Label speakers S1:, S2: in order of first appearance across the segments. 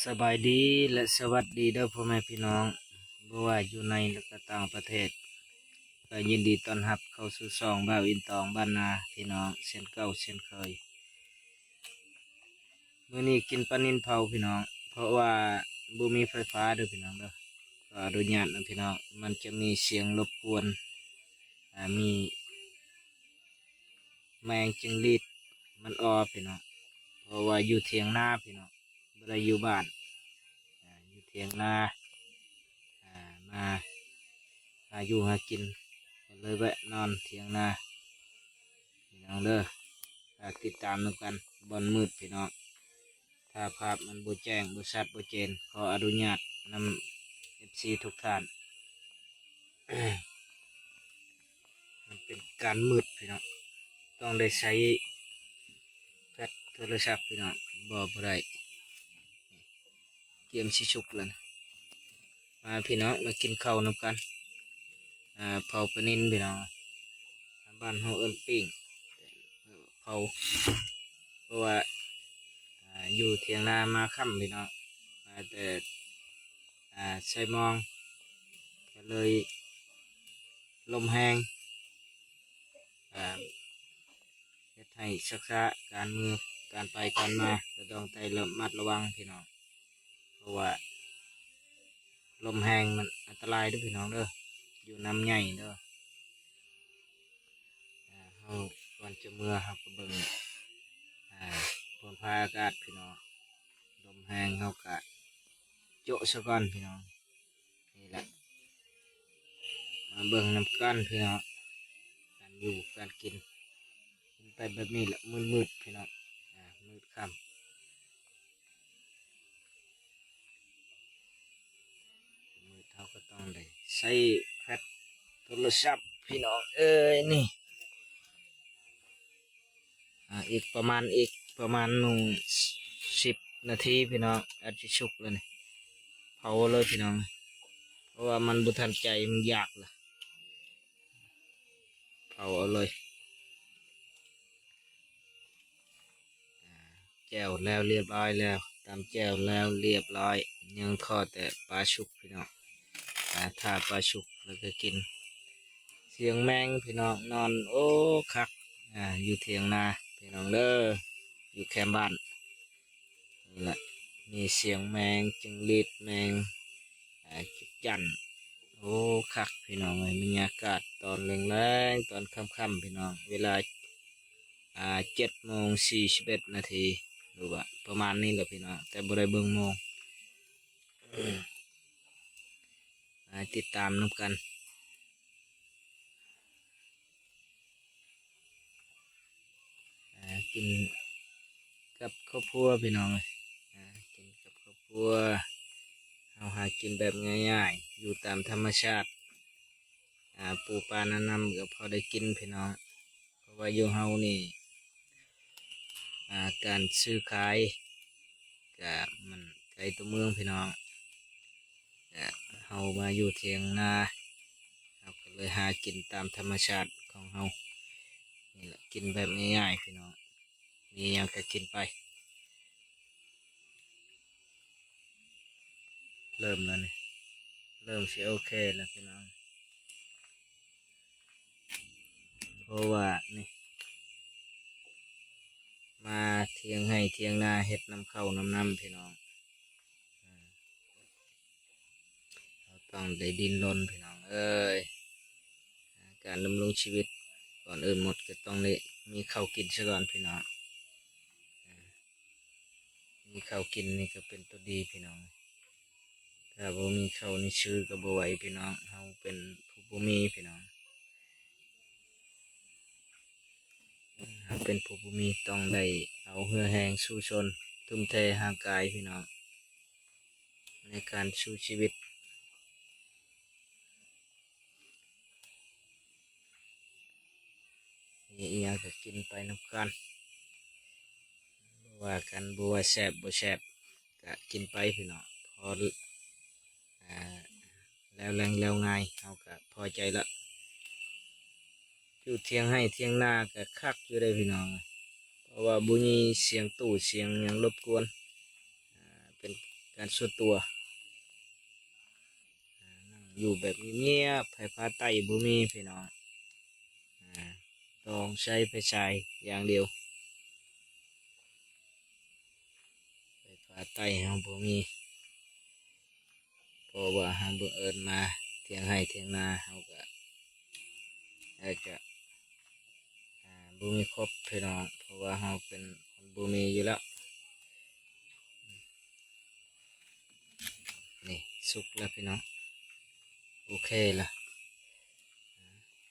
S1: สบายดีและสวัสดีเด้อพ่อแม่พี่น้องบ่ว่าอยู่ในและก็ต่างประเทศก็ยินดีต้อนรับเข้าสู่ช่องบ่าวอินตองบ้านนาพี่น้องเช่นเก่าเช่นเคยมื้อนี้กินปลานิลเผาพี่น้องเพราะว่าบ่มีไฟฟ้าเด้อพี่น้องเด้อก็อนุญาตนะพี่น้องมันจะมีเสียงรบกวนมีแมงจิงหรีดมันออพี่น้องเพราะว่าอยู่เถียงนาพี่น้องบ่ได้อยู่บ้านอยู่เถียงนามาหาอยู่หากินก็เลยแวะนอนเถียงนาพี่น้องเด้อติดตามนำกันบอนมืดพี่น้องถ้าภาพมันบ่แจ้งบ่ชัดบ่เจนขออนุญาตนำFCทุกท่าน มันเป็นการมืดพี่น้องต้องได้ใช้แฟลชโทรศัพท์พี่น้องบ่ได้เกมชิชุกแล้วนะมาพี่น้องมากินข้าวนำกันเผาปลานิลพี่น้องบ้านเฮาเอิ้นปิ้งเผาเพราะว่าอยู่เถียงนามาค่ำพี่น้องมาแต่ใช้มองก็เลยลมแห้งเฮ็ดให้ศึกษาการมือการไปการมาก็ต้องใจระมัดระวังพี่น้องเพราะว่าลมแห้งมันอันตรายเด้วยพี่น้องเด้ออยู่น้ำใหญ่เด้อเฮาก่อนจะเมื่อเฮาก็เบิ่งฝนฟ้าอากาศพี่น้องลมแห้งเฮาก็โจะซะก่อนพี่น้องนี่แหละมาเบิ่งน้ำกันพี่น้องการอยู่การกินไปแบบนี้แหละมืดพี่น้องมืดค่ำมืดเท่าก็ต้องได้ใช้แฟลชโทรศัพท์พี่น้องนี่อีกประมาณ10 นาทีพี่น้องอาจจะชุกเลยนี่เผาเลยพี่น้องเพราะว่ามันบุทันใจมันยากล่ะเผาเอาเลยแจ่วแล้วเรียบร้อยแล้วตามแจ่วแล้วเรียบร้อยยังทอดแต่ปลาชุกพี่น้องถ้าปลาชุกแล้วก็กินเสียงแมงพี่น้องนอนโอ้คักอยู่เถียงนาพี่น้องเด้ออยู่แคมป์บ้านนี่แหละมีเสียงแมงจิงหรีดแมงจุกจั่นโอ้คักพี่น้องเลยบรรยากาศตอนแรงๆตอนค่ำๆพี่น้องเวลา7:41 นาทีหรือว่าประมาณนี้แหละพี่น้องแต่บ่ได้เบิ่งโมงติดตามนำกันกินกับข้าวคั่วพี่น้องเลยกินกับข้าวคั่วเอาหากินแบบง่ายๆอยู่ตามธรรมชาติปูปลาน้ำก็พอได้กินพี่น้องเพราะว่าอยู่เฮานี่การซื้อขายก็มันไกลตัวเมืองพี่น้องเฮามาอยู่เถียงนาเราก็เลยหากินตามธรรมชาติของเฮานี่แหละกินแบบง่ายๆพี่น้องมีอย่างก็กินไปเริ่มแล้วนี่เริ่มสิโอเคแล้วพี่น้องเพราะว่านี่มาเทียงให้เทียงนาเห็ดน้ำเข้าน้ำพี่น้องเราต้องได้ดินรนพี่น้องเอ้ยการดำรงชีวิตก่อนอื่นหมดก็ต้องได้มีข้าวกินซะก่อนพี่น้องมีข้าวกินนี่ก็เป็นตัวดีพี่น้องถ้าบ่มีข้าวนี่ชื่อก็บ่ไหวพี่น้องเฮาเป็นผู้บ่มีพี่น้องเฮาเป็นผู้บ่มีต้องได้เอาเหือแห้งสู้ชนทุ่มเทห่างกายพี่น้องในการสู้ชีวิตมีอีหยังก็กินไปนำกันบ่ว่ากันบ่ว่าแซ่บบ่แซ่บก็กินไปพี่น้องพออ่าแล้วแรงแล้วง่ายเฮาก็พอใจละอยู่เที่ยงให้เที่ยงหน้าก็คักอยู่ได้พี่น้องเพราะว่าบุมีเสียงตู้เสียงหยังรบกวนเป็นก การส่วนตัวนั่งอยู่แบบเงียบๆไฟฟ้าใต้บ่มีพี่น้องต้องใช้ไฟฉายอย่างเดียวไฟฟ้าใต้เฮาบ่มีเพราะว่าเฮาบ่เอิ้นมาเที่ยงให้เที่ยงนาเฮาก็อาจจะบ่มีครบพี่น้องเพราะว่าเฮาเป็นคนบ่มีอยู่แล้วนี่สุกแล้วพี่น้องโอเคละ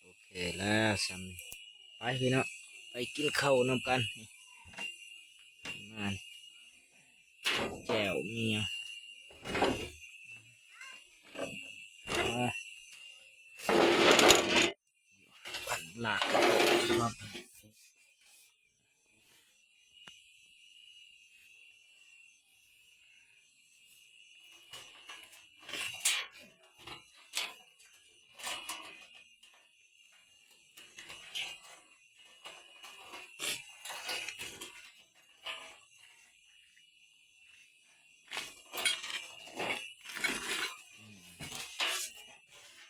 S1: โอเคแล้วสำนี้ไปพี่น้องไปกินข้าวนำกันมาแจ่วเมียมาปั่นหลากครับ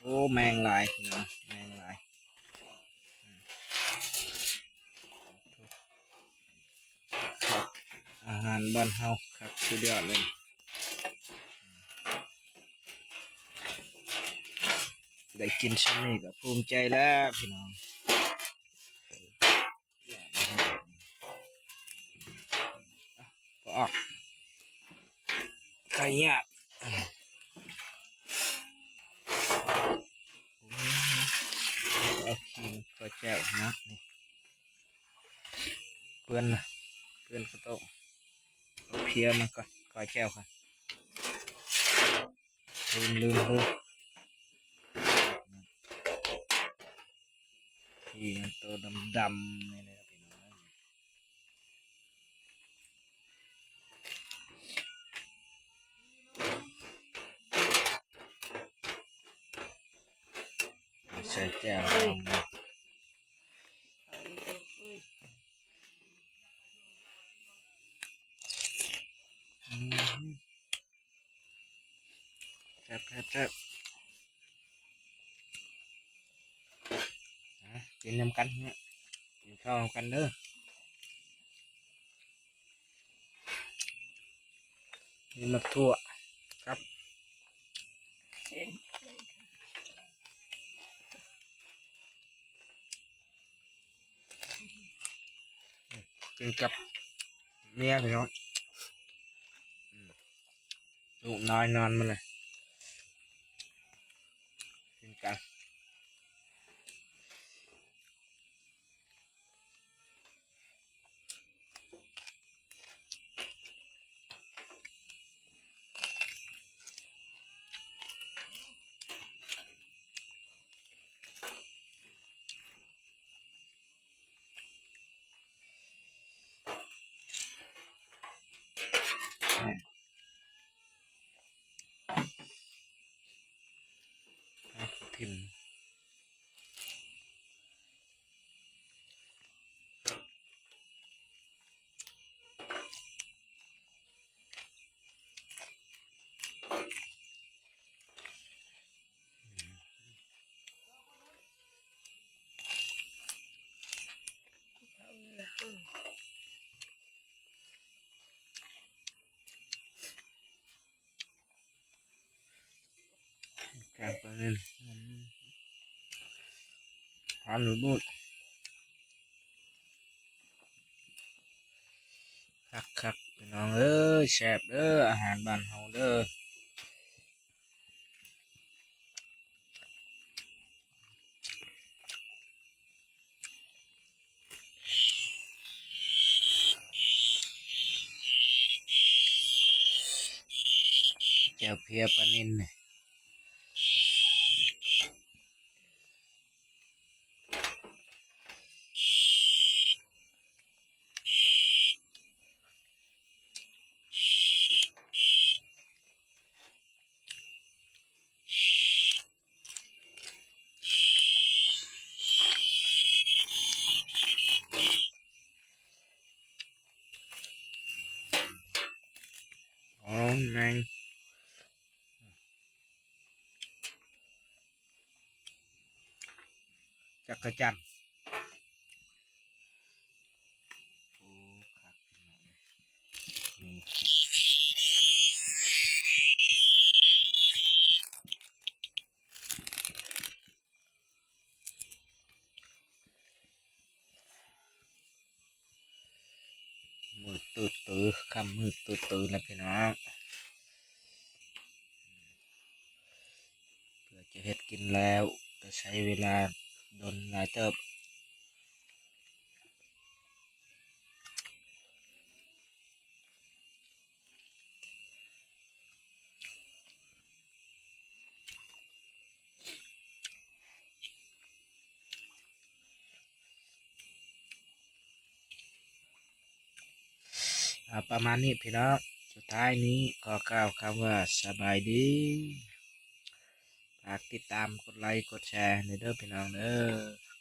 S1: โอ้แมงลายพี่น้องแมงลายครับอาหารบ้านเฮาครับสุดยอดเลยได้กินชิ้นนี้ก็ภูมิใจแล้วพี่น้องก็ออกไก่ยากเอาขี้ก็แจ้วนะนี่เพื่อนนะเพื่อนก็ต้องเอาเพียมันก็ก็แจ้วค่ะลืมที่มันตัวดำๆนี่เลยพี่น้องใส่แจ้วอืมแซ่บกินน้ำกันเนี่ยกินข้าวนำกันเด้อนี่มักทั่วครับกินกับเมียพี่น้องลูกน้อยนอนมาเลยกินกันทิมการปลาเงินทานหนูบูดคักพี่น้องเอ้ยแซ่บเด้ออาหารบ้านเฮาเด้อแจ่วเพียปลานิลนี่อ๋อ แมงจักรจันทร์โอ้ครับนี่มืดตื่นตื้อคำมืดตื่นตื้อแล้วพี่น้องเพื่อจะเฮ็ดกินแล้วจะใช้เวลาโดนหลายเติบประมาณนี้พี่น้องสุดท้ายนี้ก็กล่าวคำว่าสบายดีฝากติดตามกดไลค์กดแชร์ในเด้อพี่น้องเด้อ